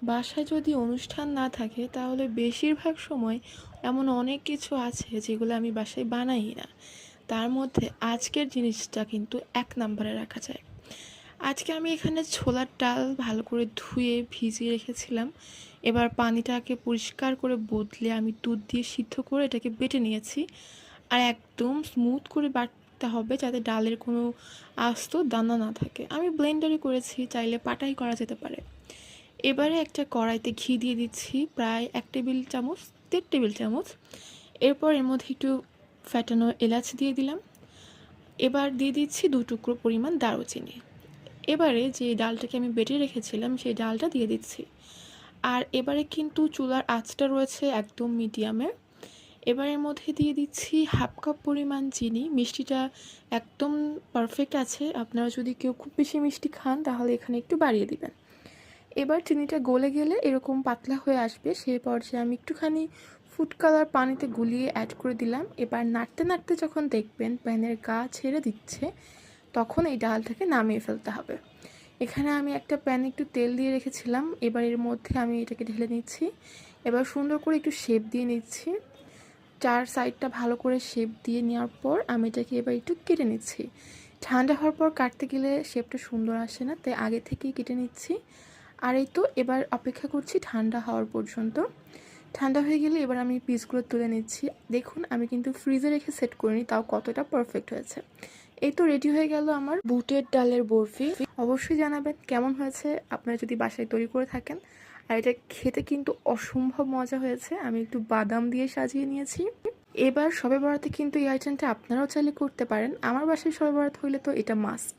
বাসায় যদি অনুষ্ঠান না থাকে তাহলে বেশিরভাগ সময় এমন অনেক কিছু আছে যেগুলো আমি বাসায় বানাই না। তার মধ্যে আজকের জিনিসটা কিন্তু এক নম্বরে রাখা যায়। আজকে আমি এখানে ছোলার ডাল ভালো করে ধুয়ে ভিজিয়ে রেখেছিলাম। এবার পানিটাকে পরিষ্কার করে বদলে আমি দুধ দিয়ে সিদ্ধ করে এটাকে বেটে নিয়েছি। আর একদম স্মুথ করে বাটতে হবে যাতে ডালের কোনো আস্ত দানা না থাকে। আমি ব্লেন্ডারে করেছি, চাইলে পাটাই করা যেতে পারে। এবারে একটা কড়াইতে ঘি দিয়ে দিচ্ছি প্রায় 1 টেবিল চামচ, 1.5 টেবিল চামচ। এরপর এর মধ্যে একটু ফ্যাটানো এলাচ দিয়ে দিলাম। এবার দিয়ে দিচ্ছি 2 টুকরো পরিমাণ দারুচিনি। এবারে যে ডালটাকে আমি বেটে রেখেছিলাম সেই ডালটা দিয়ে দিচ্ছি। আর এবারে কিন্তু চুলার আঁচটা রয়েছে একদম মিডিয়ামে। এবার এর মধ্যে দিয়ে দিচ্ছি 1/2 কাপ পরিমাণ চিনি। মিষ্টিটা একদম পারফেক্ট আছে, আপনারা যদি কেউ খুব বেশি মিষ্টি খান তাহলে এখানে একটু বাড়িয়ে দিবেন। এবার চিনিটা গলে গেলে এরকম পাতলা হয়ে আসবে, সেই পর্যায়ে আমি একটুখানি ফুড কালার পানিতে গুলিয়ে অ্যাড করে দিলাম। এবার নাড়তে নাড়তে যখন দেখবেন প্যানের গা ছেড়ে দিচ্ছে তখন এই ডালটাকে নামিয়ে ফেলতে হবে। এখানে আমি একটা প্যানে একটু তেল দিয়ে রেখেছিলাম, এবার এর মধ্যে আমি এটাকে ঢেলে নিচ্ছি। এবার সুন্দর করে একটু শেপ দিয়ে নিচ্ছি। 4 সাইডটা ভালো করে শেপ দিয়ে নেওয়ার পর আমি এটাকে এবার একটু কেটে নিচ্ছি। ঠান্ডা হওয়ার পর কাটতে গেলে শেপটা সুন্দর আসে না, তাই আগে থেকেই কেটে নিচ্ছি। আর এই তো এবার অপেক্ষা করছি ঠান্ডা হওয়ার পর্যন্ত। ঠান্ডা হয়ে গেলে এবার আমি পিসগুলো তুলে নিচ্ছি। দেখুন আমি কিন্তু ফ্রিজে রেখে সেট করিনি, তাও কতটা পারফেক্ট হয়েছে। এই তো রেডি হয়ে গেল আমার বুটের ডালের বরফি। অবশ্যই জানাবেন কেমন হয়েছে আপনারা যদি বাসায় তৈরি করে থাকেন। আর এটা খেতে কিন্তু অসম্ভব মজা হয়েছে। আমি একটু বাদাম দিয়ে সাজিয়ে নিয়েছি। এবার শবে বরাতে কিন্তু এই আইটেমটা আপনারাও চাইলে করতে পারেন। আমার বাসায় শবে বরাত হইলে তো এটা মাস্ট।